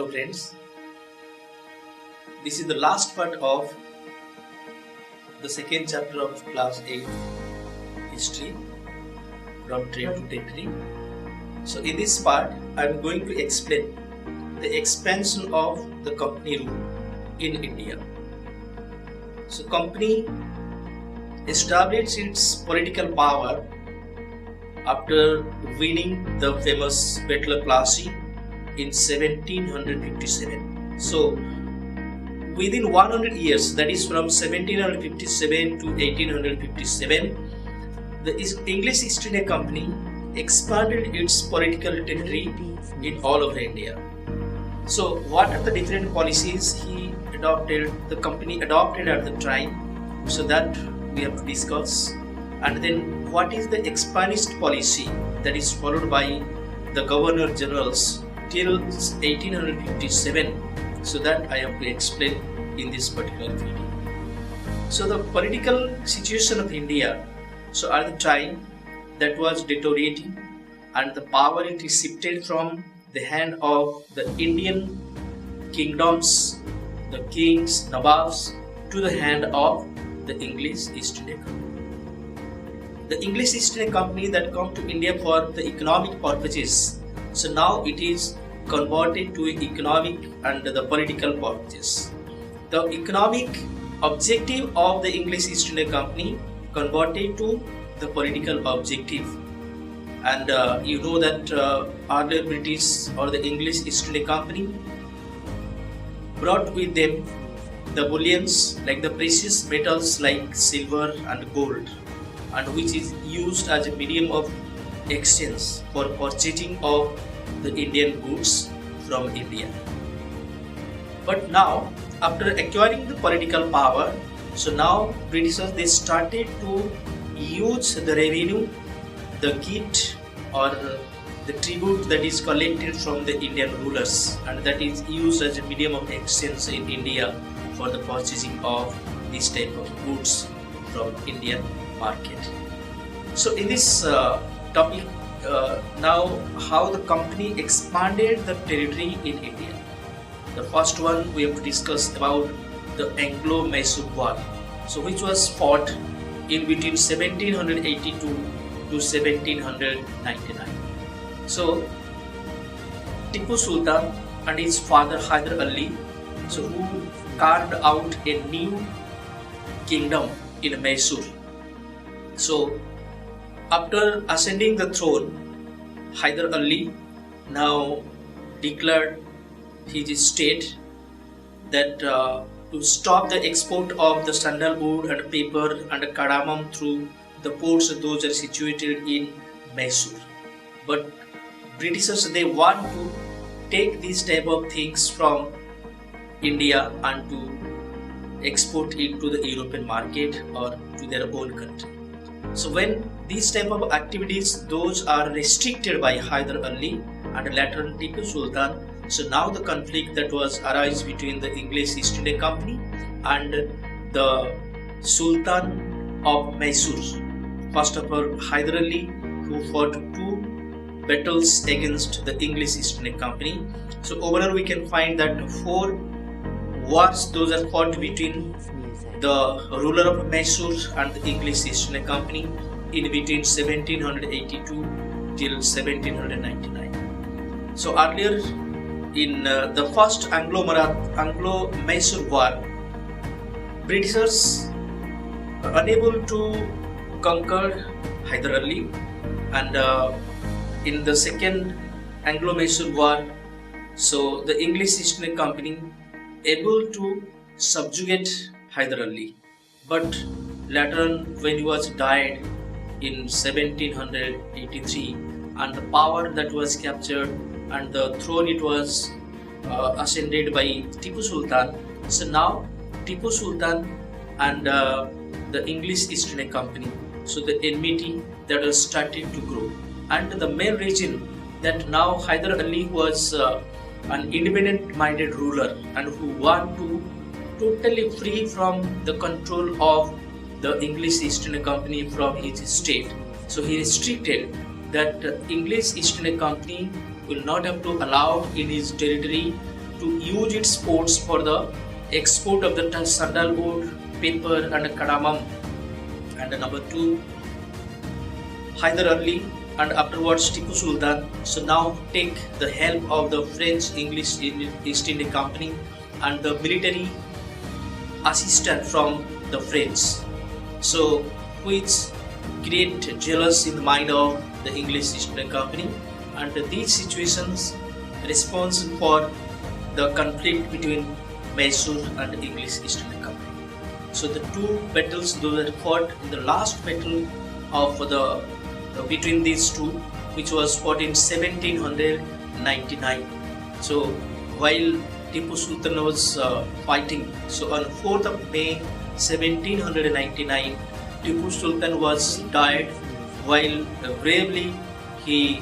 Hello friends, this is the last part of the second chapter of class 8 history from trade to territory. So in this part I am going to explain the expansion of the company rule in India. So company established its political power after winning the famous Battle of Plassey in 1757. So within 100 years, that is from 1757 to 1857, the English East India Company expanded its political territory in all over India. So what are the different policies the company adopted at the time? So that we have to discuss. And then what is the expansionist policy that is followed by the Governor Generals till 1857? So that I have to explain in this particular video. So the political situation of India, so at the time, that was deteriorating, and the power it is shifted from the hand of the Indian kingdoms, the kings, Nawabs, to the hand of the English East India Company. The English East India Company that come to India for the economic purposes, so now it is converted to economic and the political purposes. The economic objective of the English East India Company converted to the political objective. And you know that earlier British or the English East India Company brought with them the bullions like the precious metals like silver and gold, and which is used as a medium of exchange for purchasing of the Indian goods from India. But now, after acquiring the political power, so now Britishers they started to use the revenue, the gift or the tribute that is collected from the Indian rulers, and that is used as a medium of exchange in India for the purchasing of this type of goods from Indian market. So in this topic, now how the company expanded the territory in India. The first one we have to discuss about the Anglo-Mysore War, so which was fought in between 1782 to 1799. So Tipu Sultan and his father Hyder Ali, so who carved out a new kingdom in Mysore. So after ascending the throne, Hyder Ali now declared his state that to stop the export of the sandalwood and paper and cardamom through the ports those are situated in Mysore. But Britishers they want to take these type of things from India and to export it to the European market or to their own country. So when these type of activities those are restricted by Hyder Ali and later Tipu Sultan, so now the conflict that was arise between the English East India Company and the Sultan of Mysore. First of all, Hyder Ali, who fought two battles against the English East India Company. So overall we can find that 4 wars those are fought between the ruler of Mysore and the English East India Company in between 1782 till 1799. So earlier in the first Anglo-Mysore War, Britishers were unable to conquer Hyder Ali, and in the second Anglo-Mysore War, so the English East India Company able to subjugate Hyder Ali, but later on when he was died in 1783, and the power that was captured and the throne it was ascended by Tipu Sultan. So now Tipu Sultan and the English East India Company, so the enmity that was started to grow, and the main reason that now Hyder Ali was an independent minded ruler and who want to totally free from the control of the English East India Company from his state. So he restricted that English East India Company will not have to allow in his territory to use its ports for the export of the sandalwood, paper and cardamom. And number 2, Hyder Ali and afterwards Tipu Sultan so now take the help of the French English East India Company and the military assistant from the French, so which create jealous in the mind of the English East India Company, and these situations responsible for the conflict between Mysore and English East India Company. So the two battles those were fought in the last battle of the between these two, which was fought in 1799. So while Tipu Sultan was fighting, so on 4th of May 1799, Tipu Sultan was died while bravely he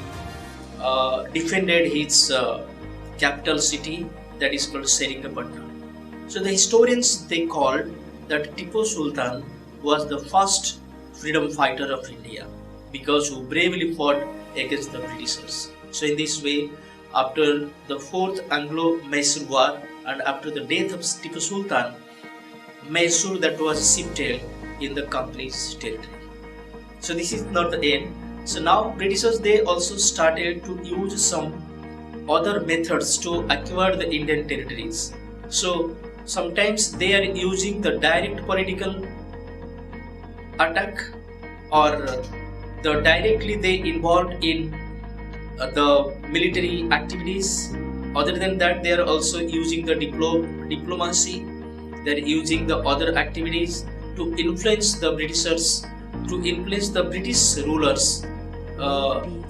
defended his capital city, that is called Seringamapatnam. So the historians they called that Tipu Sultan was the first freedom fighter of India because who bravely fought against the Britishers. So in this way, after the 4th Anglo-Mysore War and after the death of Tipu Sultan, Mysore that was shifted in the company's territory. So this is not the end. So now Britishers they also started to use some other methods to acquire the Indian territories. So sometimes they are using the direct political attack, or the directly they involved in the military activities. Other than that, they are also using the diplomacy. They are using the other activities to influence the Britishers, to influence the British rulers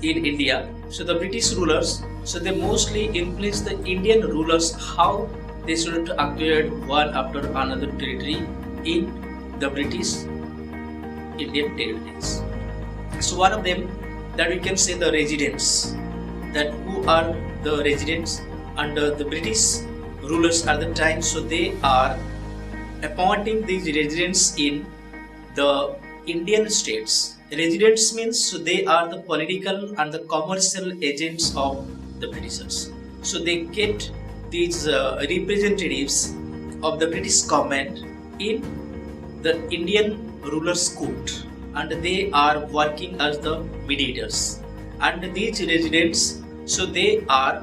in India. So the British rulers, so they mostly influence the Indian rulers how they should acquire one after another territory in the British Indian territories. So one of them that we can say the residents, that who are the residents under the British rulers at the time. So they are appointing these residents in the Indian states. Residents means so they are the political and the commercial agents of the Britishers. So they kept these representatives of the British government in the Indian rulers' court, and they are working as the mediators. And these residents, so they are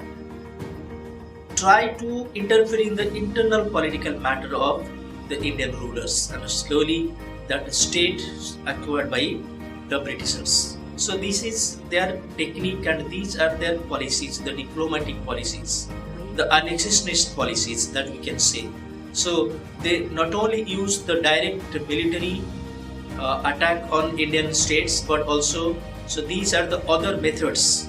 try to interfere in the internal political matter of the Indian rulers, and slowly that state acquired by the Britishers. So this is their technique and these are their policies, the diplomatic policies, the annexationist policies that we can say. So they not only use the direct military attack on Indian states, but also so these are the other methods,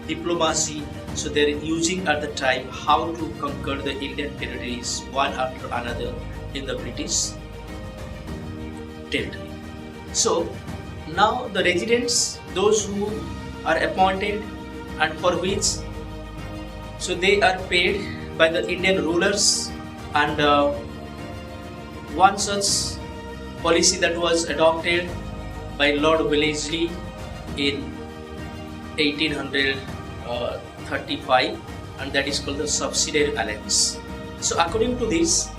diplomacy. So they are using at the time how to conquer the Indian territories one after another in the British territory. So now the residents, those who are appointed and for which so they are paid by the Indian rulers, and one such policy that was adopted by Lord Wellesley in 1835, and that is called the Subsidiary Alliance. So according to this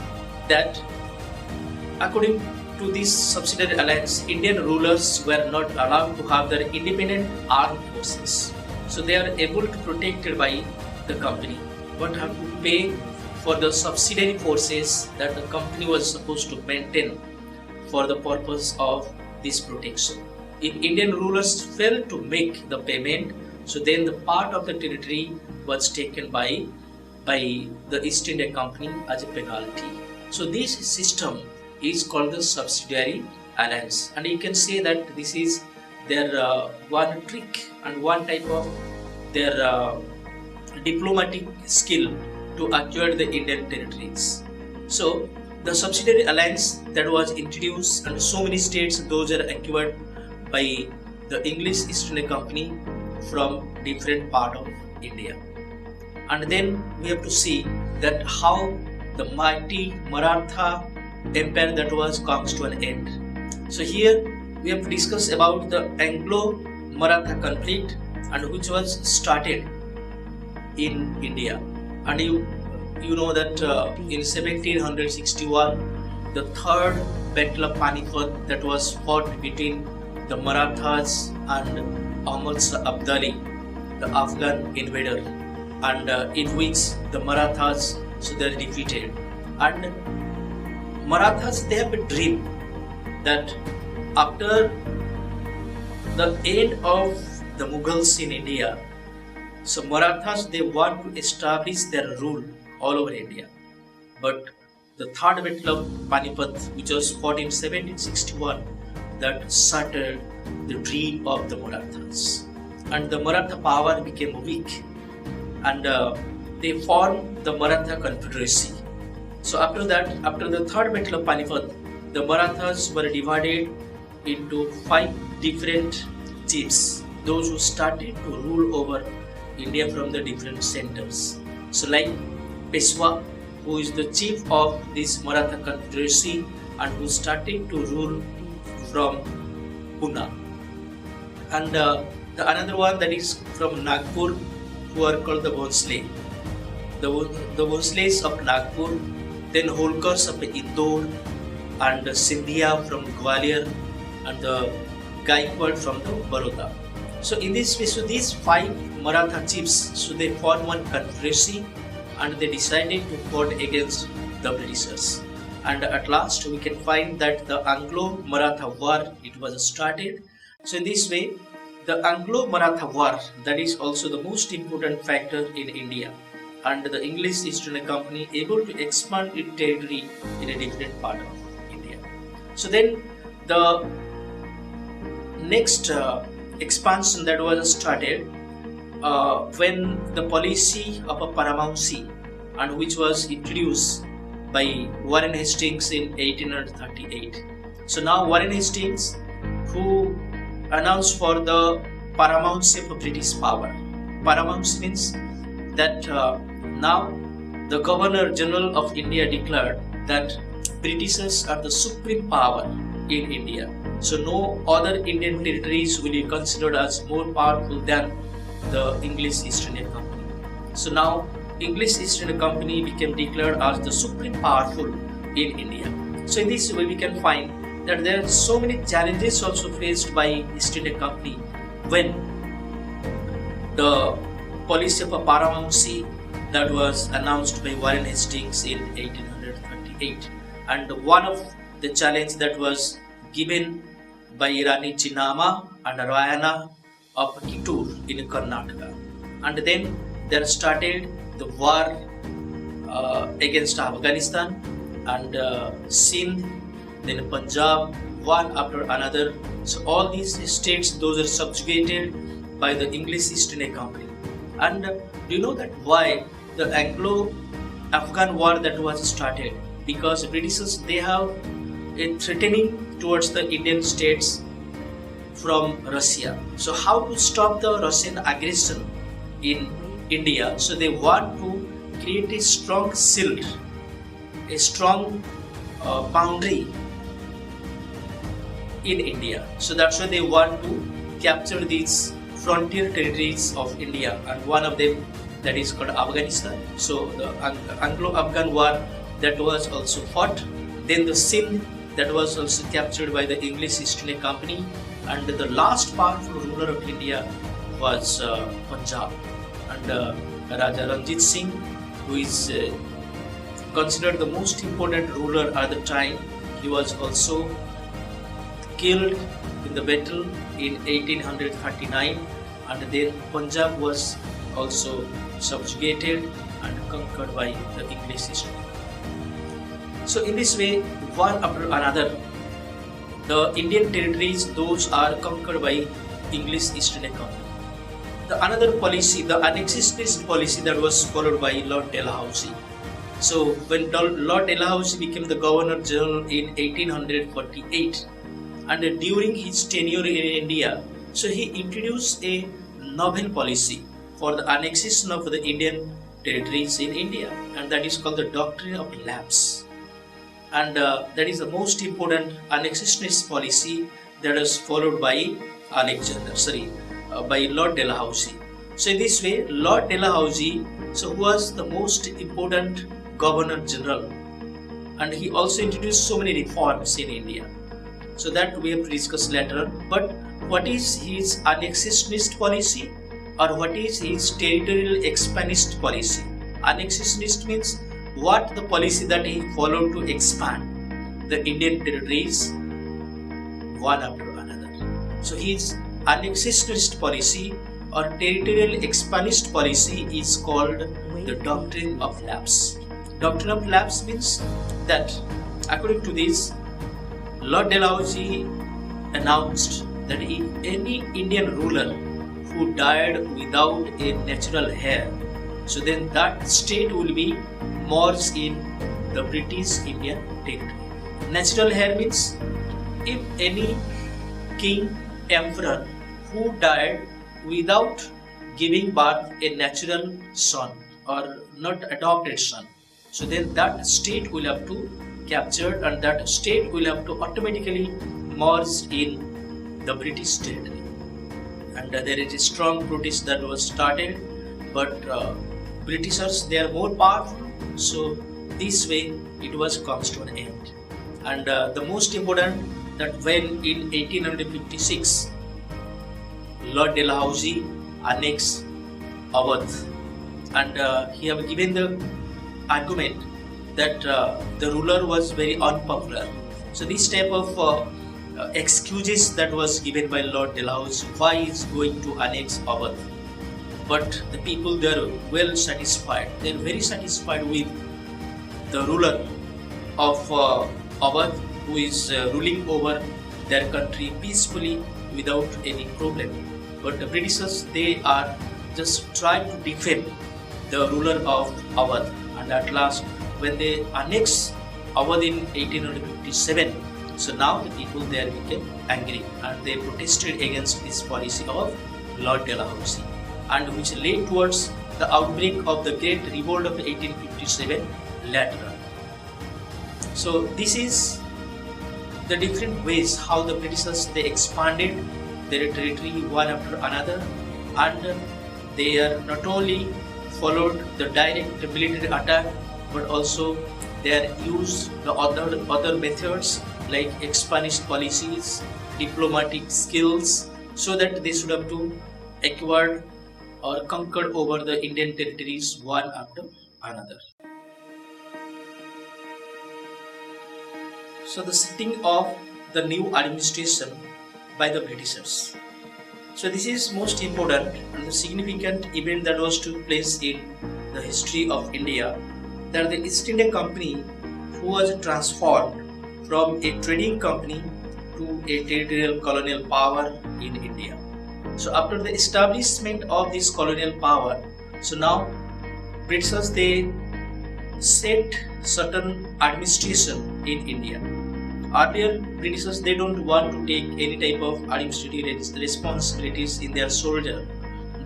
Subsidiary Alliance, Indian rulers were not allowed to have their independent armed forces. So they are able to protected by the company, but have to pay for the subsidiary forces that the company was supposed to maintain for the purpose of this protection. If Indian rulers failed to make the payment, so then the part of the territory was taken by the East India Company as a penalty. So this system is called the Subsidiary Alliance, and you can say that this is their one trick and one type of their diplomatic skill to acquire the Indian territories. So the Subsidiary Alliance that was introduced, and so many states those are acquired by the English East India Company from different part of India. And then we have to see that how the mighty Maratha empire that was comes to an end. So here we have to discuss about the Anglo-Maratha conflict, and which was started in India. And you you know that in 1761, the third Battle of Panipat that was fought between the Marathas and Ahmad Shah Abdali, the Afghan invader, and in which the Marathas they are defeated. And Marathas, they have a dream that after the end of the Mughals in India, so Marathas, they want to establish their rule all over India. But the third battle of Panipat, which was fought in 1761, that shattered the dream of the Marathas. And the Maratha power became weak, and they formed the Maratha Confederacy. So after that, after the third battle of Panipat, the Marathas were divided into 5 different chiefs, those who started to rule over India from the different centers. So like Peshwa, who is the chief of this Maratha Confederacy and who started to rule from Pune. And the another one that is from Nagpur, who are called the Bhonsle. The Bhonsles of Nagpur, then Holkars of Indore, and Sindhia from Gwalior, and the Gaikwad from the Baroda. So in this way, so these 5 Maratha chiefs, so they formed one confederacy and they decided to fight against the Britishers. And at last we can find that the Anglo-Maratha War, it was started. So in this way, the Anglo-Maratha War, that is also the most important factor in India, and the English East India Company able to expand its territory in a different part of India. So then the next expansion that was started when the policy of a paramountcy, and which was introduced by Warren Hastings in 1838. So now Warren Hastings, who announced for the paramountcy of British power. Paramountcy means that now the Governor General of India declared that Britishers are the supreme power in India. So no other Indian territories will be considered as more powerful than the English East India Company. So now English East India Company became declared as the supreme powerful in India. So in this way we can find that there are so many challenges also faced by East India Company when the policy of a paramountcy that was announced by Warren Hastings in 1838, and one of the challenge that was given by Rani Chinnamma and Rayana of Kittur in Karnataka. And then there started the war against Afghanistan and Sindh, then Punjab, one after another. So all these states, those are subjugated by the English East India Company. And do you know that why the Anglo-Afghan war that was started? Because Britishers, they have a threatening towards the Indian states from Russia. So how to stop the Russian aggression in India? So they want to create a strong shield, a strong boundary in India. So that's why they want to capture these frontier territories of India, and one of them that is called Afghanistan. So the Anglo-Afghan war that was also fought. Then the Sindh that was also captured by the English East India Company, and the last powerful ruler of India was Punjab, and Raja Ranjit Singh, who is considered the most important ruler at the time. He was also killed in the battle in 1839, and then Punjab was also subjugated and conquered by the English East India. So in this way, one after another, the Indian territories, those are conquered by English East India Company. The another policy, the annexationist policy that was followed by Lord Dalhousie. So when Lord Dalhousie became the Governor General in 1848, and during his tenure in India, so he introduced a novel policy for the annexation of the Indian territories in India, and that is called the Doctrine of Lapse. And that is the most important annexationist policy that is followed by by Lord Dalhousie. So in this way, Lord Dalhousie So who was the most important Governor General, and he also introduced so many reforms in India. So that we have to discuss later. But what is his annexationist policy, or what is his territorial expansionist policy? Annexationist means what the policy that he followed to expand the Indian territories one after another. So his annexationist policy or territorial expansionist policy is called the doctrine of lapse. Doctrine of lapse means that according to this, Lord Dalhousie announced that if any Indian ruler who died without a natural heir, so then that state will be merged in the British Indian territory. Natural heir means if any king, emperor who died without giving birth a natural son or not adopted son, so then that state will have to captured, and that state will have to automatically merge in the British territory. And there is a strong protest that was started, but Britishers, they are more powerful, so this way it was comes to an end. And the most important that when in 1856 Lord Dalhousie annexed Awadh, and he have given the argument that the ruler was very unpopular. So this type of excuses that was given by Lord Dalhousie why he is going to annex Awadh. But the people, they are well satisfied. They are very satisfied with the ruler of Awadh, who is ruling over their country peacefully without any problem. But the Britishers, they are just trying to defend the ruler of Awadh, and at last when they annexed Awadh in 1857, so now the people there became angry and they protested against this policy of Lord Dalhousie, and which led towards the outbreak of the Great Revolt of 1857 later on. So this is the different ways how the Britishers, they expanded their territory one after another, and they are not only followed the direct military attack, but also they are used the other methods like expansionist policies, diplomatic skills, so that they should have to acquire or conquer over the Indian territories one after another. So the setting of the new administration by the Britishers. So this is most important and the significant event that was took place in the history of India, that the East India Company, who was transformed from a trading company to a territorial colonial power in India. So after the establishment of this colonial power, so now Britishers, they set certain administration in India. Earlier, Britishers, they don't want to take any type of administrative responsibilities in their soldier.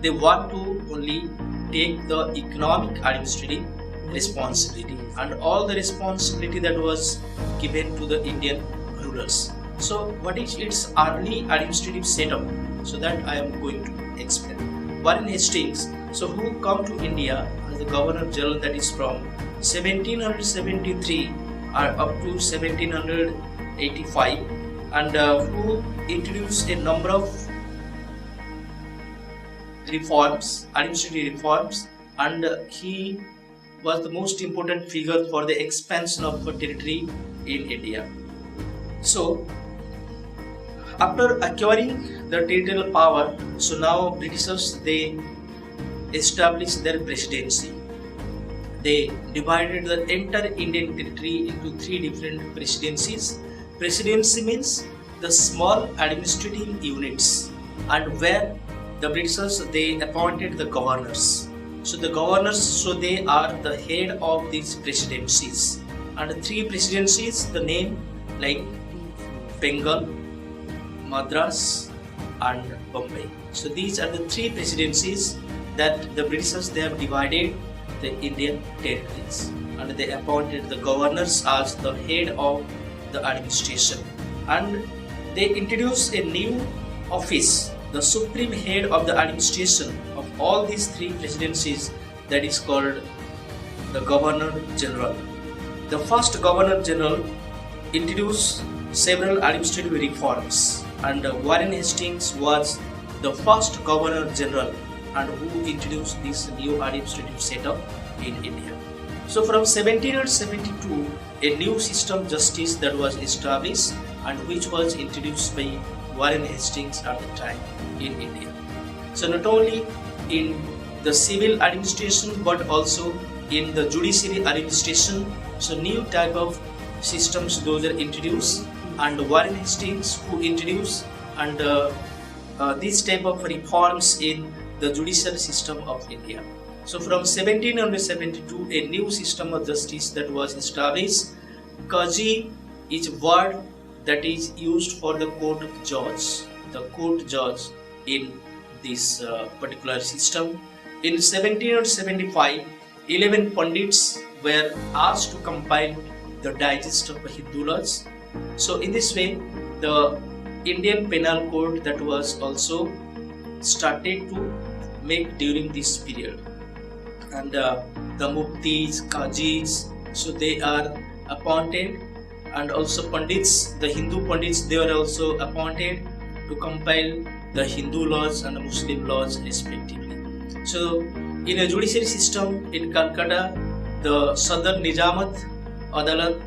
They want to only take the economic administrative responsibility and all the responsibility that was given to the Indian rulers. So what is its early administrative setup? So that I am going to explain. Warren Hastings, so who come to India as the Governor General, that is from 1773 up to 1785, and who introduced a number of reforms, administrative reforms, and he was the most important figure for the expansion of territory in India. So after acquiring the territorial power, so now Britishers, they established their presidency. They divided the entire Indian territory into three different presidencies. Presidency means the small administrative units, and where the Britishers, they appointed the governors. So the governors, so they are the head of these presidencies, and three presidencies, the name like Bengal, Madras and Bombay. So these are the three presidencies that the Britishers, they have divided the Indian territories, and they appointed the governors as the head of the administration, and they introduced a new office, the supreme head of the administration of all these three presidencies, that is called the Governor General. The first Governor General introduced several administrative reforms, and Warren Hastings was the first Governor General and who introduced this new administrative setup in India. So from 1772, a new system justice that was established and which was introduced by Warren Hastings at the time in India. So not only in the civil administration but also in the judiciary administration, so new type of systems those are introduced, and Warren Hastings who introduced and this type of reforms in the judicial system of India. So from 1772, a new system of justice that was established. Kaji is a word that is used for the court judge, the court judge in this particular system. In 1775, 11 Pandits were asked to compile the digest of Hindu laws. So in this way, the Indian Penal Code that was also started to make during this period. And the Muftis, Qazis, so they are appointed, and also Pandits, the Hindu Pandits, they are also appointed to compile the Hindu laws and the Muslim laws respectively. So in a judiciary system in Calcutta, the Southern Nizamat Adalat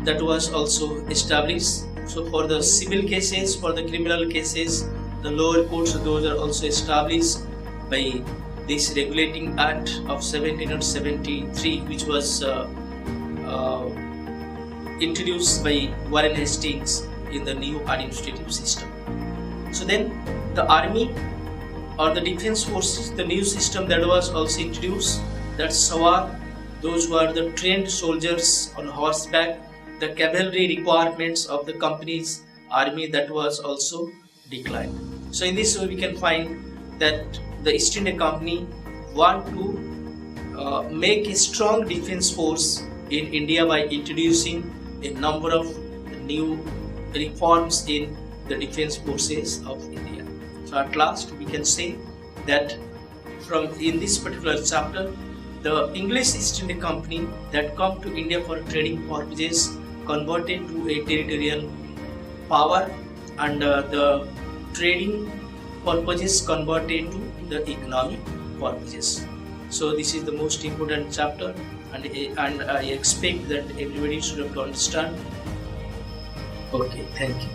that was also established. So for the civil cases, for the criminal cases, the lower courts, those are also established by this regulating act of 1773, which was introduced by Warren Hastings in the new administrative system. So then the army or the defense forces, the new system that was also introduced, that's Sawar, those were the trained soldiers on horseback, the cavalry requirements of the company's army that was also declined. So in this way we can find that the East India Company want to make a strong defense force in India by introducing a number of new reforms in the defense forces of India. So at last we can say that from in this particular chapter, the English East India Company that come to India for trading purposes converted to a territorial power, and the trading purposes converted to the economic purposes. So this is the most important chapter, and I expect that everybody should have to understand. Okay, thank you.